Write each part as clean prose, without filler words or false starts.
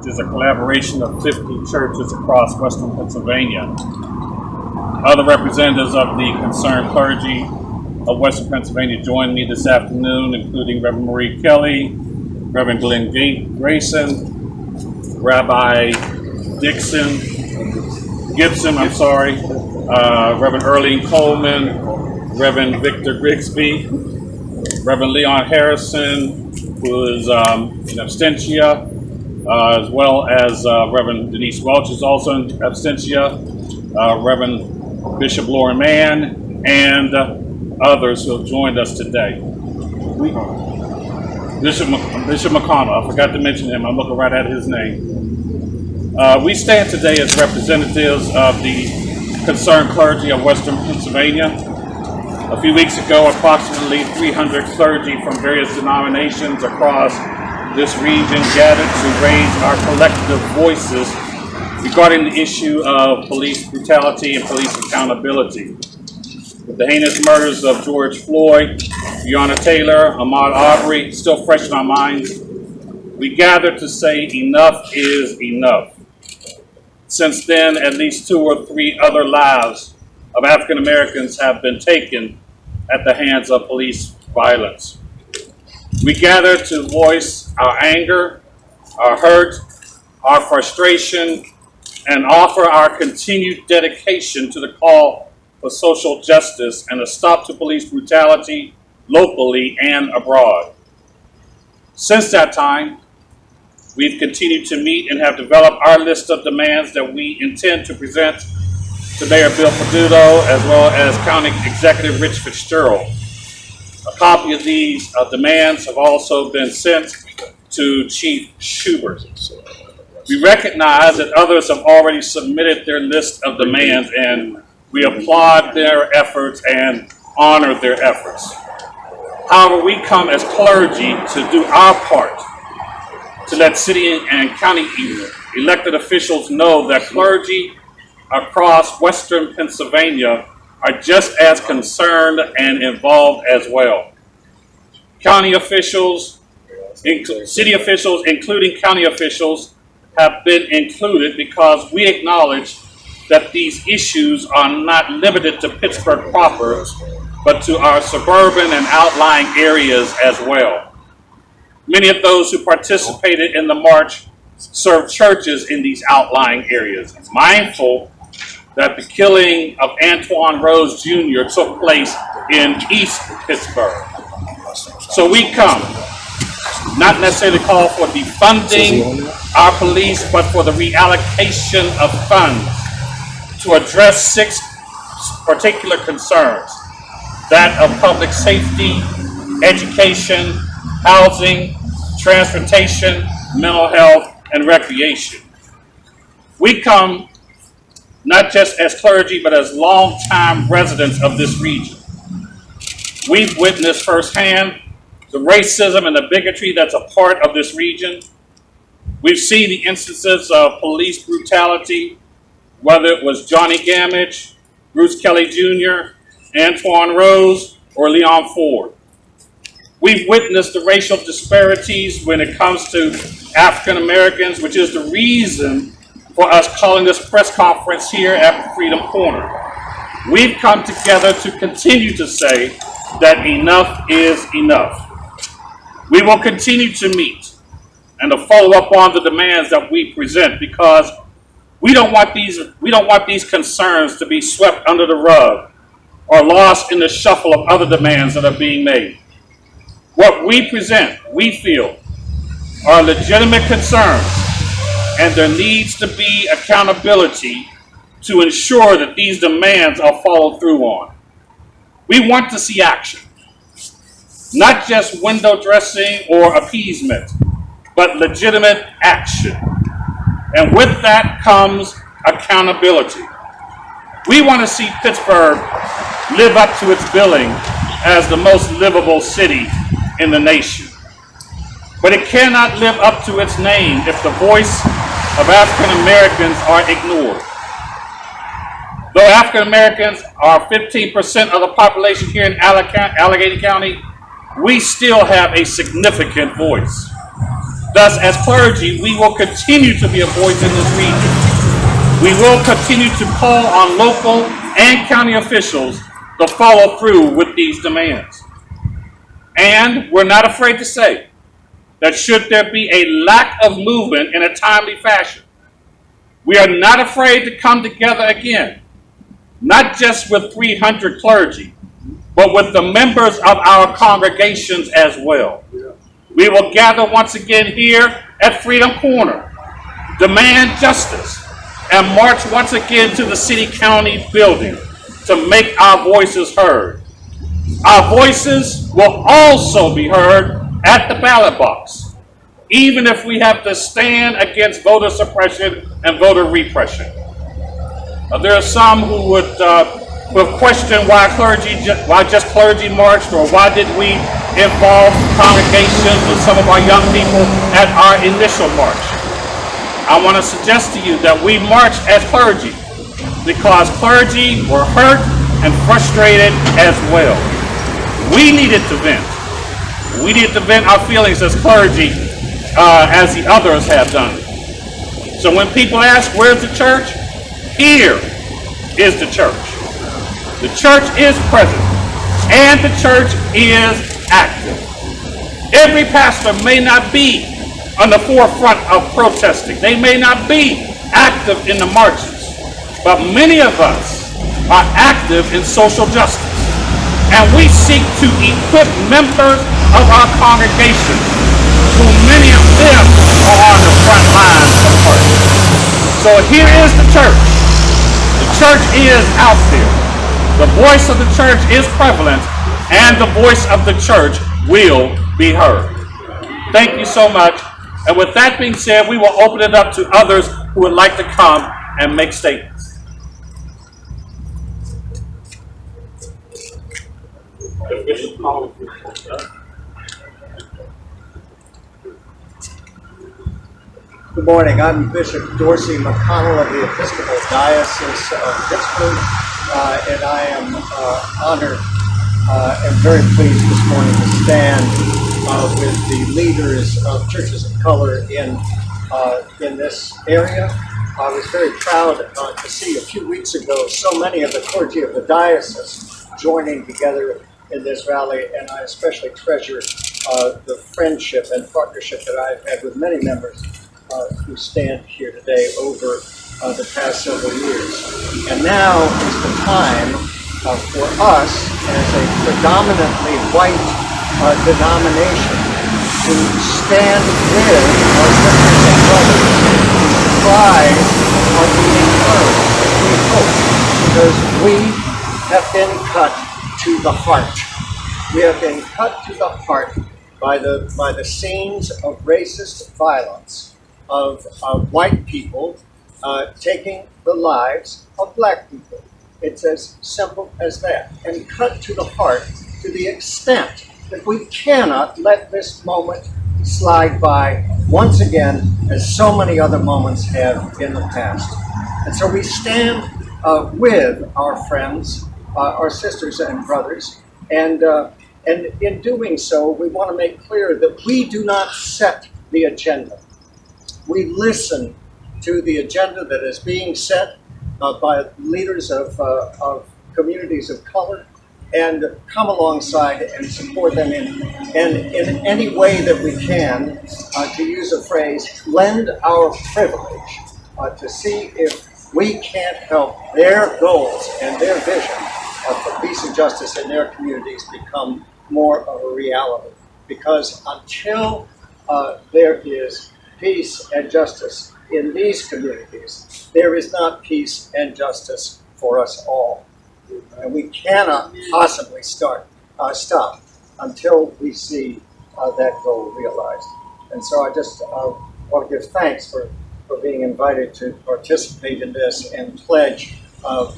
which is a collaboration of 50 churches across Western Pennsylvania. Other representatives of the Concerned Clergy of Western Pennsylvania joined me this afternoon, including Reverend Marie Kelly, Reverend Glenn Grayson, Rabbi Gibson, Reverend Earlene Coleman, Reverend Victor Grigsby, Reverend Leon Harrison, who is in absentia, as well as Reverend Denise Welch is also in absentia, Reverend Bishop Lauren Mann, and others who have joined us today. Bishop McConnell, I forgot to mention him. I'm looking right at his name. We stand today as representatives of the Concerned Clergy of Western Pennsylvania. A few weeks ago, approximately 300 clergy from various denominations across this region gathered to raise our collective voices regarding the issue of police brutality and police accountability. With the heinous murders of George Floyd, Breonna Taylor, Ahmaud Arbery still fresh in our minds, we gathered to say enough is enough. Since then, at least 2 or 3 other lives of African Americans have been taken at the hands of police violence. We gather to voice our anger, our hurt, our frustration, and offer our continued dedication to the call for social justice and a stop to police brutality locally and abroad. Since that time, we've continued to meet and have developed our list of demands that we intend to present to Mayor Bill Peduto as well as County Executive Rich Fitgerald. A copy of these demands have also been sent to Chief Schubert. We recognize that others have already submitted their list of demands, and we applaud their efforts and honor their efforts. However, we come as clergy to do our part to let city and county elected officials know that clergy across Western Pennsylvania are just as concerned and involved as well. County officials, city officials, including county officials, have been included because we acknowledge that these issues are not limited to Pittsburgh proper, but to our suburban and outlying areas as well. Many of those who participated in the march served churches in these outlying areas, mindful that the killing of Antoine Rose Jr. took place in East Pittsburgh. So we come, not necessarily call for defunding our police, but for the reallocation of funds to address 6 particular concerns: that of public safety, education, housing, transportation, mental health, and recreation. We come not just as clergy, but as longtime residents of this region. We've witnessed firsthand the racism and the bigotry that's a part of this region. We've seen the instances of police brutality, whether it was Johnny Gamage, Bruce Kelly Jr., Antoine Rose, or Leon Ford. We've witnessed the racial disparities when it comes to African Americans, which is the reason for us calling this press conference here at Freedom Corner. We've come together to continue to say that enough is enough. We will continue to meet and to follow up on the demands that we present, because we don't want these concerns to be swept under the rug or lost in the shuffle of other demands that are being made. What we present, we feel, are legitimate concerns, and there needs to be accountability to ensure that these demands are followed through on. We want to see action, not just window dressing or appeasement, but legitimate action. And with that comes accountability. We want to see Pittsburgh live up to its billing as the most livable city in the nation. But it cannot live up to its name if the voice of African Americans are ignored. Though African Americans are 15% of the population here in Allegheny County, we still have a significant voice. Thus, as clergy, we will continue to be a voice in this region. We will continue to call on local and county officials to follow through with these demands. And we're not afraid to say that should there be a lack of movement in a timely fashion, we are not afraid to come together again, not just with 300 clergy, but with the members of our congregations as well. We will gather once again here at Freedom Corner, demand justice, and march once again to the city-county building to make our voices heard. Our voices will also be heard at the ballot box, even if we have to stand against voter suppression and voter repression. There are some who would question why just clergy marched, or why did we involve congregations and some of our young people at our initial march. I want to suggest to you that we marched as clergy because clergy were hurt and frustrated as well. We needed to vent. We needed to vent our feelings as clergy as the others have done. So when people ask, where's the church? Here is the church. The church is present and the church is active. Every pastor may not be on the forefront of protesting. They may not be active in the marches, but many of us are active in social justice. And we seek to equip members of our congregation, who many of them are on the front lines of work. So here is the church. The church is out there. The voice of the church is prevalent, and the voice of the church will be heard. Thank you so much. And with that being said, we will open it up to others who would like to come and make statements. Good morning. I'm Bishop Dorsey McConnell of the Episcopal Diocese of Pittsburgh, and I am honored and very pleased this morning to stand with the leaders of churches of color in this area. I was very proud to see a few weeks ago so many of the clergy of the diocese joining together in this rally, and I especially treasure the friendship and partnership that I've had with many members who stand here today over the past several years. And now is the time for us, as a predominantly white denomination, to stand with our sisters and brothers whose cries are being heard, we hope, because we have been cut to the heart. We have been cut to the heart by the scenes of racist violence of white people taking the lives of black people. It's as simple as that. And cut to the heart to the extent that we cannot let this moment slide by once again, as so many other moments have in the past. And so we stand with our friends, our sisters and brothers, and in doing so, we want to make clear that we do not set the agenda. We listen to the agenda that is being set by leaders of communities of color, and come alongside and support them in any way that we can, to use a phrase, lend our privilege to see if we can't help their goals and their vision for peace and justice in their communities become more of a reality. Because until there is peace and justice in these communities, there is not peace and justice for us all. And we cannot possibly stop until we see that goal realized. And so I just want to give thanks for being invited to participate in this and pledge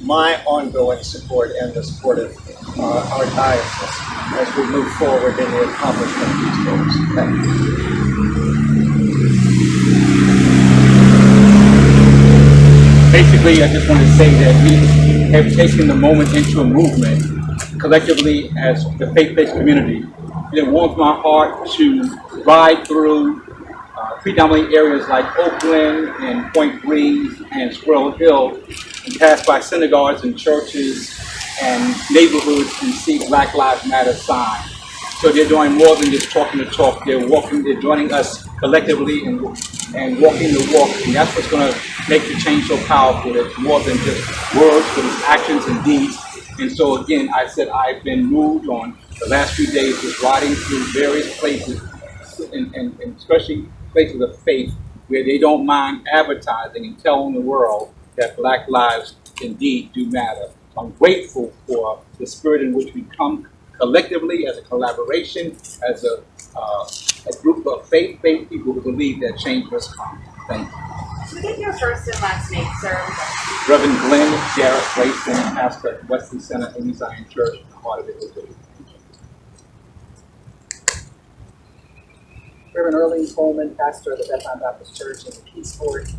my ongoing support and the support of our diocese as we move forward in the accomplishment of these goals. Thank you. Basically, I just want to say that we have taken the moment into a movement collectively as the faith-based community. It warms my heart to ride through predominantly areas like Oakland and Point Breeze and Squirrel Hill, and pass by synagogues and churches and neighborhoods and see Black Lives Matter signs. So they're doing more than just talking the talk. They're joining us collectively and walking the walk. And that's what's going to make the change so powerful. It's more than just words, but it's actions and deeds. And so again, I said I've been moved on the last few days just riding through various places, and especially places of faith, where they don't mind advertising and telling the world that Black lives indeed do matter. I'm grateful for the spirit in which we come collectively, as a collaboration, as a group of faith people who believe that change must come. Thank you. Can we get your first and last name, sir? Reverend Glenn Garrett Grayson, pastor at Wesley Center Amy Zion Church, in the heart of Italy. Reverend Earlene Coleman, pastor of the Bethlehem Baptist Church in the Peaceport.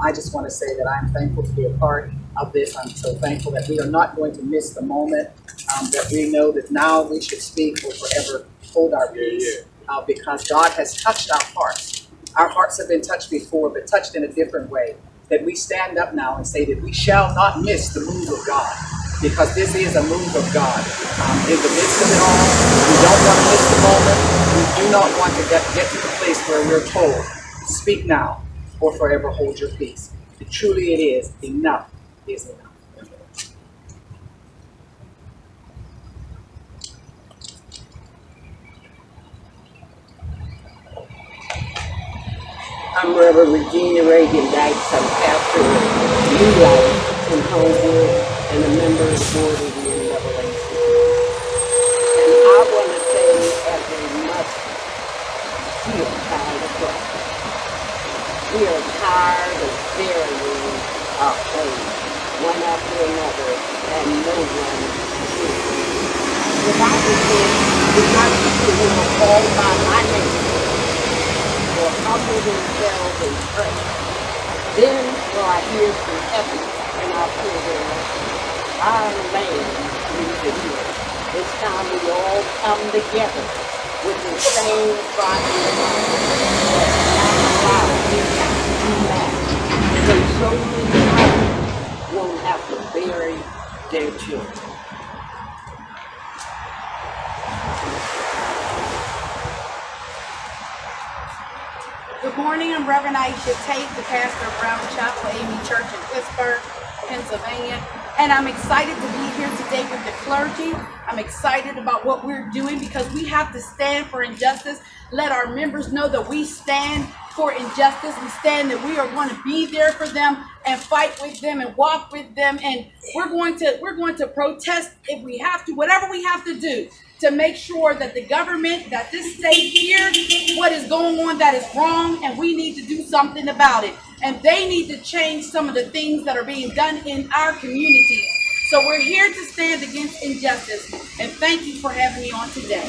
I just want to say that I'm thankful to be a part of this. I'm so thankful that we are not going to miss the moment, that we know that now we should speak or forever hold our peace, because God has touched our hearts. Our hearts have been touched before, but touched in a different way. That we stand up now and say that we shall not miss the move of God, because this is a move of God. In the midst of it all, we don't want to miss the moment. We do not want to get to the place where we're told, speak now or forever hold your peace. And truly it is, enough is enough. I'm Reverend Regina Reagan Dykes. I'm pastor of New Life in Homewood and a member of the board of the New Revelation. And I want to say, as a mother, we are tired of broken. We are tired of burying our faith one after another, and no one is. The Bible says, "If my people who are called by my name will humble themselves and pray, then will I hear from heaven and I'll hear their land. Our land needs to hear. It's time we all come together with the same crying out. Let's not allow this to do that. So many mothers won't have to bury their children." Good morning, I'm Reverend Aisha Tate, the pastor of Brown Chapel AME Church in Pittsburgh, Pennsylvania. And I'm excited to be here today with the clergy. I'm excited about what we're doing because we have to stand for injustice. Let our members know that we stand for injustice. We stand that we are going to be there for them and fight with them and walk with them. And we're going to protest if we have to, whatever we have to do to make sure that the government, that this state here, what is going on that is wrong, and we need to do something about it. And they need to change some of the things that are being done in our communities. So we're here to stand against injustice. And thank you for having me on today.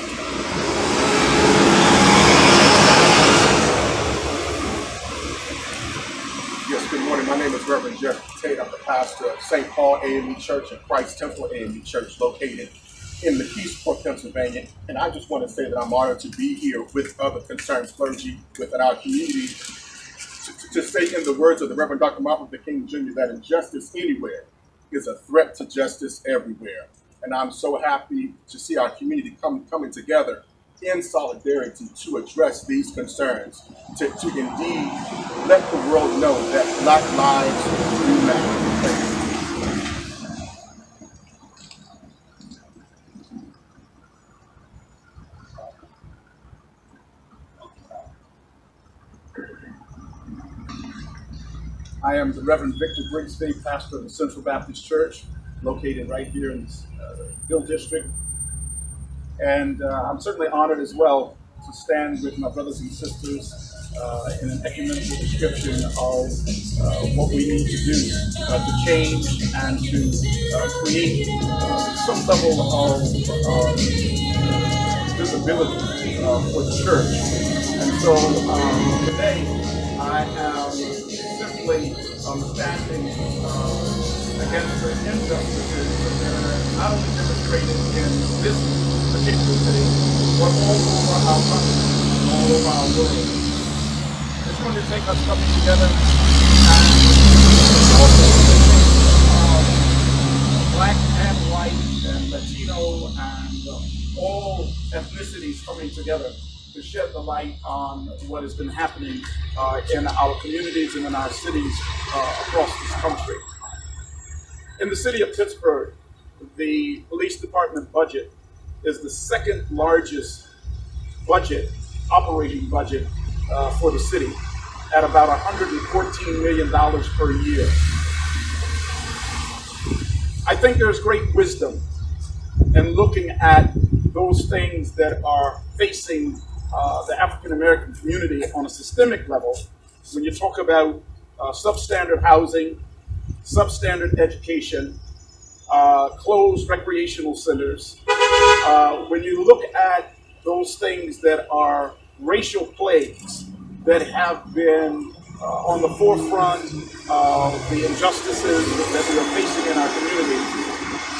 Yes, good morning. My name is Reverend Jeff Tate. I'm the pastor of St. Paul AME Church and Christ Temple AME Church located in the Peaceport, Pennsylvania. And I just want to say that I'm honored to be here with other concerned clergy within our community to say, in the words of the Reverend Dr. Martin Luther King Jr., that injustice anywhere is a threat to justice everywhere. And I'm so happy to see our community coming together in solidarity to address these concerns, to indeed let the world know that Black lives do matter. Thank you. I am the Reverend Victor Grigsby, pastor of the Central Baptist Church, located right here in the Hill District. And I'm certainly honored as well to stand with my brothers and sisters in an ecumenical description of what we need to do to change and to create some level of visibility for the church. And so today I am simply standing against the injustices that are not only demonstrated in this particular city, but all over our country, all over our world. undertake us coming together and also black and white and Latino and all ethnicities coming together to shed the light on what has been happening in our communities and in our cities across this country. In the city of Pittsburgh, the police department budget is the second largest budget, operating budget for the city at about $114 million per year. I think there's great wisdom in looking at those things that are facing the African American community on a systemic level. When you talk about substandard housing, substandard education, closed recreational centers, when you look at those things that are racial plagues that have been on the forefront of the injustices that we are facing in our community,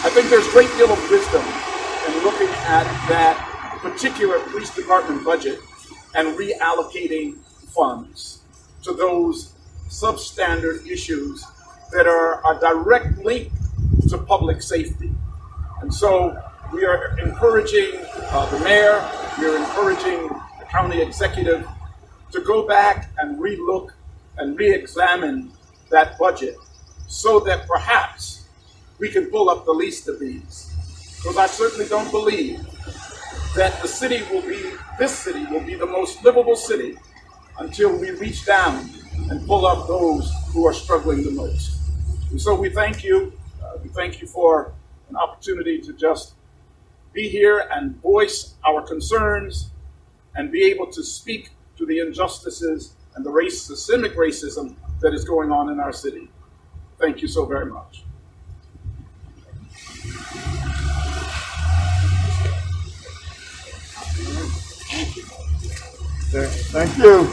I think there's a great deal of wisdom in looking at that particular police department budget and reallocating funds to those substandard issues that are a direct link to public safety. And so we are encouraging the mayor, we are encouraging the county executive to go back and relook and re-examine that budget so that perhaps we can pull up the least of these. Because I certainly don't believe that this city will be the most livable city until we reach down and pull up those who are struggling the most. And so we thank you. We thank you for an opportunity to just be here and voice our concerns and be able to speak to the injustices and the systemic racism that is going on in our city. Thank you so very much. Thank you.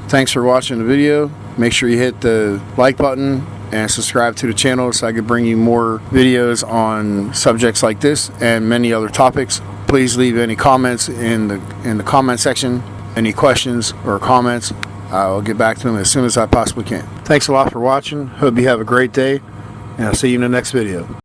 Thanks for watching the video. Make sure you hit the like button and subscribe to the channel so I can bring you more videos on subjects like this and many other topics. Please leave any comments in the comment section. Any questions or comments, I'll get back to them as soon as I possibly can. Thanks a lot for watching. Hope you have a great day, and I'll see you in the next video.